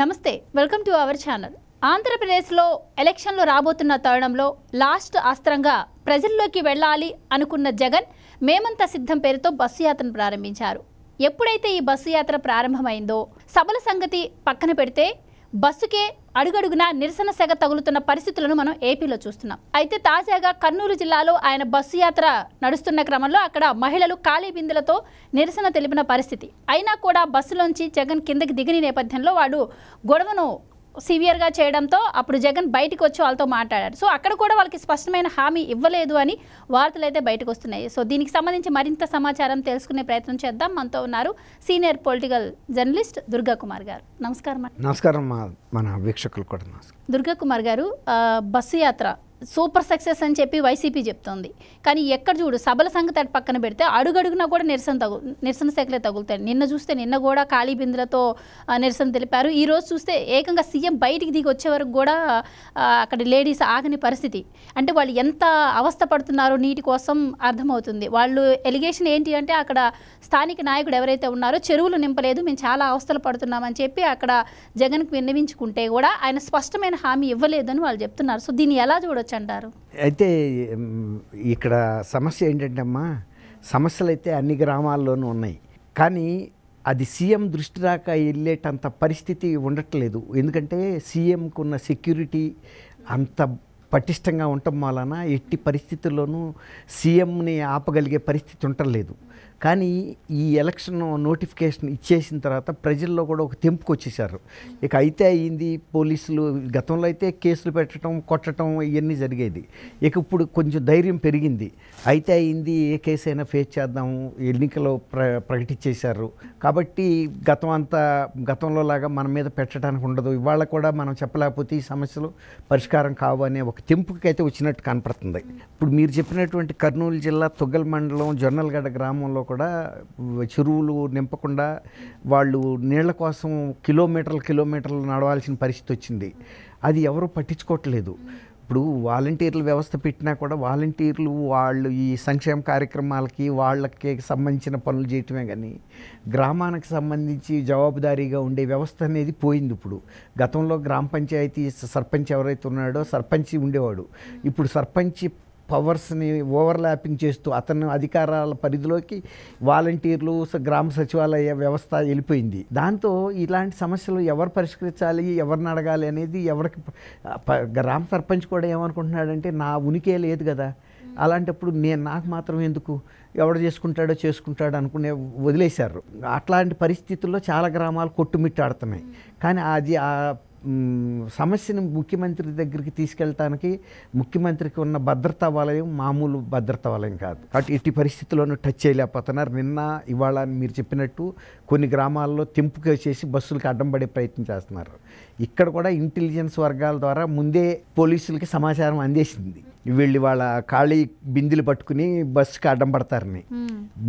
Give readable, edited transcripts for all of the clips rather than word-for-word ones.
నమస్తే welcome to our channel. ఆంధ్రప్రదేశ్లో ఎలక్షన్లు రాబోతున్న తరుణంలో లాస్ట్ అస్త్రంగా ప్రజల్లోకి వెళ్ళాలి అనుకున్న జగన్ మేమంతా సిద్ధం పేరుతో బస్సు యాత్రను ప్రారంభించారు. ఎప్పుడైతే ఈ బస్సు యాత్ర ప్రారంభమైందో సభల సంగతి పక్కన పెడితే బస్సుకే అడుగడుగునా నిరసన సెగ తగులుతున్న పరిస్థితులను మనం ఏపీలో చూస్తున్నాం. అయితే తాజాగా కర్నూలు జిల్లాలో ఆయన బస్సు యాత్ర నడుస్తున్న క్రమంలో అక్కడ మహిళలు ఖాళీ బిందెలతో నిరసన తెలిపిన పరిస్థితి. అయినా కూడా బస్సులోంచి జగన్ కిందకి దిగని నేపథ్యంలో వాడు గొడవను సివియర్గా చేయడంతో అప్పుడు జగన్ బయటకు వచ్చి వాళ్ళతో మాట్లాడారు. సో అక్కడ కూడా వాళ్ళకి స్పష్టమైన హామీ ఇవ్వలేదు అని వార్తలు అయితే బయటకు వస్తున్నాయి. సో దీనికి సంబంధించి మరింత సమాచారం తెలుసుకునే ప్రయత్నం చేద్దాం. మనతో ఉన్నారు senior political journalist Durga Kumar గారు. నమస్కారం. నమస్కారం మన వీక్షకులు కూడా నమస్కారం. దుర్గా కుమార్ గారు, బస్సు యాత్ర సూపర్ సక్సెస్ అని చెప్పి వైసీపీ చెప్తోంది. కానీ ఎక్కడ చూడు సభల సంగతి అటు పక్కన పెడితే అడుగడుగునా కూడా నిరసన శాఖలే తగులుతాయి. నిన్న కూడా ఖాళీ బిందులతో నిరసన తెలిపారు. ఈ రోజు చూస్తే ఏకంగా సీఎం బయటికి దిగి వచ్చే వరకు కూడా అక్కడ లేడీస్ ఆగని పరిస్థితి. అంటే వాళ్ళు ఎంత అవస్థ పడుతున్నారో నీటి కోసం అర్థమవుతుంది. వాళ్ళు ఎలిగేషన్ ఏంటి అంటే అక్కడ స్థానిక నాయకుడు ఎవరైతే ఉన్నారో చెరువులు నింపలేదు, మేము చాలా అవస్థలు పడుతున్నామని చెప్పి అక్కడ జగన్కి విన్నవించుకుంటే కూడా ఆయన స్పష్టమైన హామీ ఇవ్వలేదని వాళ్ళు చెప్తున్నారు. సో దీన్ని ఎలా చూడొచ్చు అంటారు? అయితే ఇక్కడ సమస్య ఏంటంటే అమ్మా, సమస్యలు అయితే అన్ని గ్రామాల్లోనూ ఉన్నాయి. కానీ అది సీఎం దృష్టి దాకా వెళ్ళేటంత పరిస్థితి ఉండట్లేదు. ఎందుకంటే సీఎంకు ఉన్న సెక్యూరిటీ అంత పటిష్టంగా ఉండటం వలన ఎట్టి పరిస్థితుల్లోనూ సీఎంని ఆపగలిగే పరిస్థితి ఉండలేదు. కానీ ఈ ఎలక్షన్ నోటిఫికేషన్ ఇచ్చేసిన తర్వాత ప్రజల్లో కూడా ఒక తెంపుకు వచ్చేసారు. ఇక అయితే అయింది, పోలీసులు గతంలో అయితే కేసులు పెట్టడం కొట్టడం ఇవన్నీ జరిగేది. ఇక ఇప్పుడు కొంచెం ధైర్యం పెరిగింది. అయితే అయింది, ఏ కేసు అయినా ఫేస్ చేద్దాం, ఎన్నికలు ప్రకటించేశారు కాబట్టి గతంలో లాగా మన మీద పెట్టడానికి ఉండదు, ఇవాళ కూడా మనం చెప్పలేకపోతే ఈ సమస్యలు పరిష్కారం కావు అనే ఒక తెంపుకి అయితే వచ్చినట్టు కనపడుతుంది. ఇప్పుడు మీరు చెప్పినటువంటి కర్నూలు జిల్లా తొగ్గల్ మండలం జొన్నలగడ్డ గ్రామంలో కూడా చెరువులు నింపకుండా వాళ్ళు నీళ్ల కోసం కిలోమీటర్లు నడవాల్సిన పరిస్థితి వచ్చింది. అది ఎవరు పట్టించుకోవట్లేదు. ఇప్పుడు వాలంటీర్ల వ్యవస్థ పెట్టినా కూడా వాలంటీర్లు వాళ్ళు ఈ సంక్షేమ కార్యక్రమాలకి వాళ్ళకి సంబంధించిన పనులు చేయటమే కానీ గ్రామానికి సంబంధించి జవాబుదారీగా ఉండే వ్యవస్థ అనేది పోయింది. ఇప్పుడు గతంలో గ్రామ పంచాయతీ సర్పంచ్ ఎవరైతే ఉన్నాడో సర్పంచ్ ఉండేవాడు. ఇప్పుడు సర్పంచ్ పవర్స్ని ఓవర్లాపింగ్ చేస్తూ అతను అధికారాల పరిధిలోకి వాలంటీర్లు గ్రామ సచివాలయ వ్యవస్థ వెళ్ళిపోయింది. దాంతో ఇలాంటి సమస్యలు ఎవరు పరిష్కరించాలి, ఎవరిని అడగాలి అనేది ఎవరికి గ్రామ సర్పంచ్ కూడా ఏమనుకుంటున్నాడంటే నా ఉనికే లేదు కదా, అలాంటప్పుడు నాకు మాత్రం ఎందుకు, ఎవడు చేసుకుంటాడు అనుకునే వదిలేశారు. అట్లాంటి పరిస్థితుల్లో చాలా గ్రామాలు కొట్టుమిట్టాడుతున్నాయి. కానీ అది సమస్యను ముఖ్యమంత్రి దగ్గరికి తీసుకెళ్ళటానికి ముఖ్యమంత్రికి ఉన్న భద్రతా వలయం మామూలు భద్రతా వలయం కాదు. కాబట్టి ఎట్టి పరిస్థితుల్లోనూ టచ్ చేయలేకపోతున్నారు. నిన్న ఇవాళ మీరు చెప్పినట్టు కొన్ని గ్రామాల్లో తెంపుగా చేసి బస్సులకు అడ్డం పడే ప్రయత్నం చేస్తున్నారు. ఇక్కడ కూడా ఇంటెలిజెన్స్ వర్గాల ద్వారా ముందే పోలీసులకి సమాచారం అందేసింది, వీళ్ళు వాళ్ళ ఖాళీ బిందెలు పట్టుకుని బస్సుకి అడ్డం పడతారని.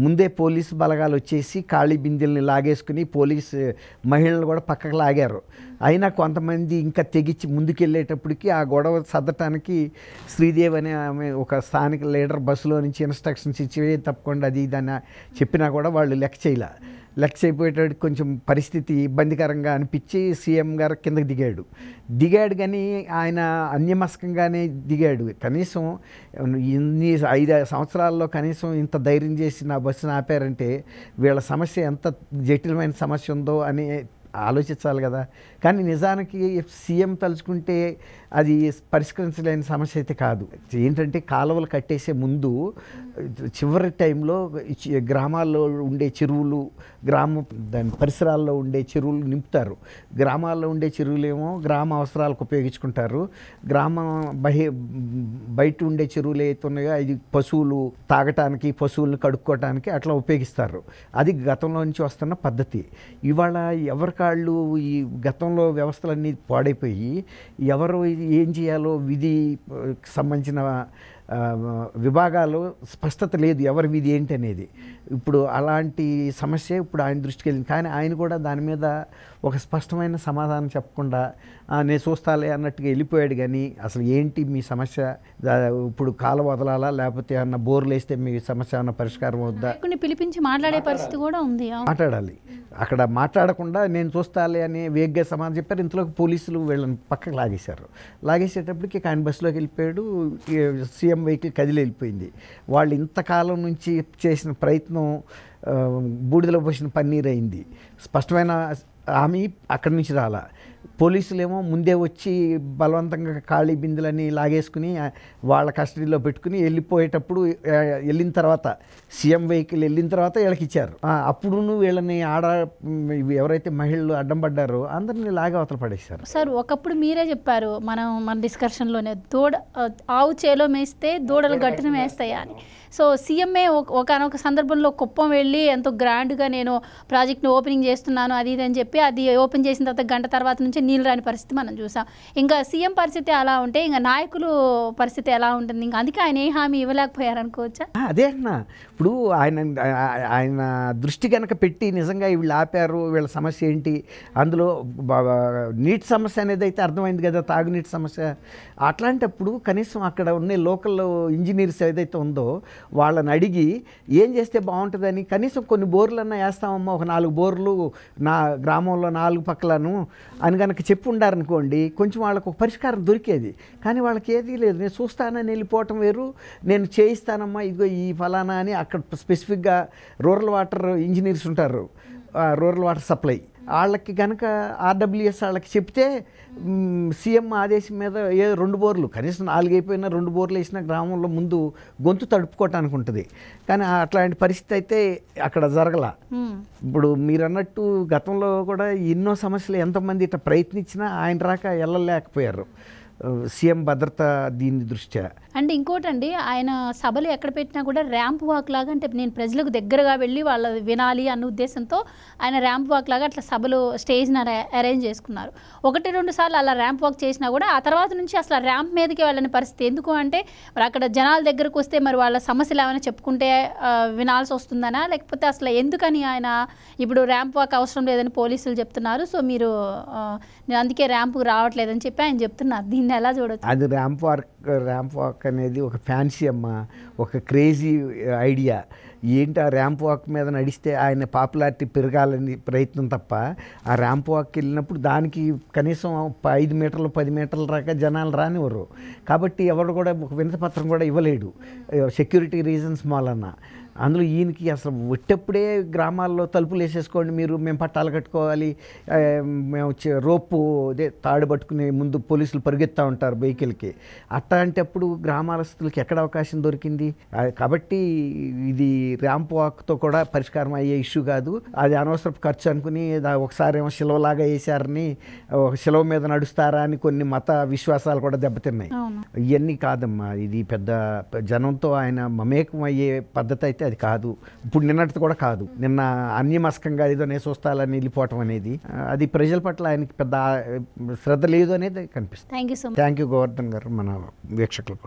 ముందే పోలీసు బలగాలు వచ్చేసి ఖాళీ బిందెల్ని లాగేసుకుని పోలీసు మహిళలు కూడా పక్కకు లాగారు. అయినా కొంతమంది ఇంకా తెగించి ముందుకెళ్ళేటప్పటికి ఆ గొడవ సర్దటానికి శ్రీదేవి అనే ఆమె ఒక స్థానిక లీడర్ బస్సులో నుంచి ఇన్స్ట్రక్షన్స్ ఇచ్చి తప్పకుండా అది ఇదని చెప్పినా కూడా వాళ్ళు లెక్క చేయపోయేటప్పుడు కొంచెం పరిస్థితి ఇబ్బందికరంగా అనిపించి సీఎం గారు కిందకి దిగాడు కానీ ఆయన అన్యమస్కంగానే దిగాడు. కనీసం ఇన్ని 5 సంవత్సరాల్లో కనీసం ఇంత ధైర్యం చేసి నా బస్సును ఆపారంటే వీళ్ళ సమస్య ఎంత జటిలమైన సమస్య ఉందో అని ఆలోచించాలి కదా. కానీ నిజానికి సీఎం తలుచుకుంటే అది పరిష్కరించలేని సమస్య అయితే కాదు. ఏంటంటే కాలువలు కట్టేసే ముందు చివరి టైంలో గ్రామాల్లో ఉండే చెరువులు దాని పరిసరాల్లో ఉండే చెరువులు నింపుతారు. గ్రామాల్లో ఉండే చెరువులేమో గ్రామ అవసరాలకు ఉపయోగించుకుంటారు. బయట ఉండే చెరువులు ఏవైతే ఉన్నాయో అది పశువులు తాగటానికి, పశువులను కడుక్కోవటానికి అట్లా ఉపయోగిస్తారు. అది గతంలో నుంచి వస్తున్న పద్ధతి. ఇవాళ ఎవరికాళ్ళు ఈ గతంలో వ్యవస్థలన్నీ పాడైపోయి ఎవరు ఏం చేయాలో విధికి సంబంధించిన విభాగాలు స్పష్టత లేదు ఎవరి విధి ఏంటి అనేది. ఇప్పుడు అలాంటి సమస్య ఇప్పుడు ఆయన దృష్టికి వెళ్ళింది. కానీ ఆయన కూడా దాని మీద ఒక స్పష్టమైన సమాధానం చెప్పకుండా నేను చూస్తాలే అన్నట్టుగా వెళ్ళిపోయాడు. కానీ అసలు ఏంటి మీ సమస్య, ఇప్పుడు కాలు వదలాలా లేకపోతే ఏమన్నా బోర్లు వేస్తే మీ సమస్య ఏమన్నా పరిష్కారం అవుద్దా, పిలిపించి మాట్లాడే పరిస్థితి కూడా ఉంది. మాట్లాడాలి. అక్కడ మాట్లాడకుండా నేను చూస్తాలే అని వేగ్గా సమాధానం చెప్పారు. ఇంతలోకి పోలీసులు వీళ్ళని పక్కకు లాగేసేటప్పటికి ఆయన బస్సులోకి వెళ్ళిపోయాడు. సీఎం వెహికల్ కదిలి వెళ్ళిపోయింది. వాళ్ళు ఇంతకాలం నుంచి చేసిన ప్రయత్నం బూడిదలో పోసిన పన్నీర్ అయింది. స్పష్టమైన హామీ అక్కడి నుంచి రాలా. పోలీసులేమో ముందే వచ్చి బలవంతంగా ఖాళీ బిందులని లాగేసుకుని వాళ్ళ కస్టడీలో పెట్టుకుని వెళ్ళిపోయేటప్పుడు వెళ్ళిన తర్వాత సీఎం వెహికల్ వెళ్ళిన తర్వాత వీళ్ళకి ఇచ్చారు. అప్పుడు వీళ్ళని ఎవరైతే మహిళలు అడ్డం పడ్డారో అందరినీ లాగే అవతల పడేశారు. సార్ ఒకప్పుడు మీరే చెప్పారు మన డిస్కషన్లోనే, ఆవు చేలో మేస్తే దూడలు గట్టున మేస్తాయా అని. సో సీఎంఏ ఒకనొక సందర్భంలో కుప్పం వెళ్ళి ఎంతో గ్రాండ్గా నేను ప్రాజెక్ట్ని ఓపెనింగ్ చేస్తున్నాను అది ఇది అని చెప్పి అది ఓపెన్ చేసిన తర్వాత గంట తర్వాత నుంచి నీళ్ళు రాని పరిస్థితి మనం చూసాం. ఇంకా సీఎం పరిస్థితి అలా ఉంటే ఇంకా నాయకులు పరిస్థితి ఎలా ఉంటుంది? ఇంకా అందుకే ఆయన ఏ హామీ ఇవ్వలేకపోయారు అనుకోవచ్చా? అదే అన్న, ఇప్పుడు ఆయన దృష్టి కనుక పెట్టి నిజంగా వీళ్ళు ఆపారు, వీళ్ళ సమస్య ఏంటి, అందులో నీటి సమస్య అనేది అయితే అర్థమైంది కదా, తాగునీటి సమస్య. అట్లాంటప్పుడు కనీసం అక్కడ ఉన్న లోకల్ ఇంజనీర్స్ ఏదైతే ఉందో వాళ్ళని అడిగి ఏం చేస్తే బాగుంటుందని కనీసం కొన్ని బోర్లన్నా వేస్తామమ్మా, ఒక 4 బోర్లు నా గ్రామంలో 4 పక్కలను అని కనుక చెప్పి ఉండారనుకోండి కొంచెం వాళ్ళకు ఒక పరిష్కారం దొరికేది. కానీ వాళ్ళకి ఏదీ లేదు. నేను చూస్తానని వెళ్ళిపోవటం వేరు, నేను చేయిస్తానమ్మా ఇదిగో ఈ ఫలానా అని అక్కడ స్పెసిఫిక్గా రూరల్ వాటర్ ఇంజనీర్స్ ఉంటారు, రూరల్ వాటర్ సప్లై వాళ్ళకి కనుక ఆర్డబ్ల్యూఎస్ వాళ్ళకి చెప్తే సీఎం ఆదేశం మీద 2 బోర్లు కనీసం 4 అయిపోయినా 2 బోర్లు వేసిన గ్రామంలో ముందు గొంతు తడుపుకోవటానికి ఉంటుంది. కానీ అట్లాంటి పరిస్థితి అయితే అక్కడ జరగల. ఇప్పుడు మీరు అన్నట్టు గతంలో కూడా ఎన్నో సమస్యలు ఎంతోమంది ఇట్లా ప్రయత్నించినా ఆయన రాక వెళ్ళలేకపోయారు సీఎం భద్రత దీని దృష్ట్యా. అండ్ ఇంకోటండి, ఆయన సభలు ఎక్కడ పెట్టినా కూడా ర్యాంప్ వాక్ లాగా, అంటే నేను ప్రజలకు దగ్గరగా వెళ్ళి వాళ్ళ వినాలి అన్న ఉద్దేశంతో ఆయన ర్యాంప్ వాక్ లాగా అట్లా సభలు స్టేజ్ని అరేంజ్ చేసుకున్నారు. 1-2 సార్లు అలా ర్యాంప్ వాక్ చేసినా కూడా ఆ తర్వాత నుంచి అసలు ర్యాంప్ మీదకి వెళ్ళని పరిస్థితి. ఎందుకు అంటే మరి అక్కడ జనాల దగ్గరకు వస్తే మరి వాళ్ళ సమస్యలు ఏమైనా చెప్పుకుంటే వినాల్సి వస్తుందనా, లేకపోతే అసలు ఎందుకని ఆయన ఇప్పుడు ర్యాంప్ వాక్ అవసరం లేదని పోలీసులు చెప్తున్నారు. సో మీరు నేను అందుకే ర్యాంప్కి రావట్లేదని చెప్పి ఆయన చెప్తున్నారు. దీన్ని ఎలా చూడొచ్చు? అది ర్యాంప్ వాక్ అనేది ఒక ఫ్యాన్సీ అమ్మ, ఒక క్రేజీ ఐడియా. ఏంటి ఆ ర్యాంప్ వాక్ మీద నడిస్తే ఆయన పాపులారిటీ పెరగాలని ప్రయత్నం తప్ప ఆ ర్యాంప్ వాక్ వెళ్ళినప్పుడు దానికి కనీసం 5 మీటర్లు 10 మీటర్ల దాకా జనాలు రానివ్వరు. కాబట్టి ఎవరు కూడా ఒక వినతిపత్రం కూడా ఇవ్వలేడు సెక్యూరిటీ రీజన్స్ మూలన. అందులో ఈయనకి అసలు ఒట్టప్పుడే గ్రామాల్లో తలుపులు వేసేసుకోండి మీరు, మేము పట్టాలు కట్టుకోవాలి, మేము రోపు తాడు పట్టుకుని ముందు పోలీసులు పరిగెత్తా ఉంటారు వెహికల్కి. అట్లాంటప్పుడు గ్రామాలస్తులకి ఎక్కడ అవకాశం దొరికింది? కాబట్టి ఇది ర్యాంప్ వాక్తో కూడా పరిష్కారం అయ్యే ఇష్యూ కాదు. అది అనవసరపు ఖర్చు అనుకుని ఒకసారి ఏమో శిలవలాగా వేసారని, ఒక శిలవ మీద నడుస్తారా అని కొన్ని మత విశ్వాసాలు కూడా దెబ్బతిన్నాయి. ఇవన్నీ కాదమ్మా, ఇది పెద్ద జనంతో ఆయన మమేకం అయ్యే పద్ధతి అయితే అది కాదు. ఇప్పుడు నిన్నటిది కూడా కాదు. నిన్న అన్యమస్కంగా ఏదో చూస్తాలని వెళ్ళిపోవటం అనేది అది ప్రజల పట్ల ఆయనకి పెద్ద శ్రద్ధ లేదు అనేది కనిపిస్తుంది. థ్యాంక్ యూ గోవర్ధన్ గారు, మన వీక్షకులు కూడా.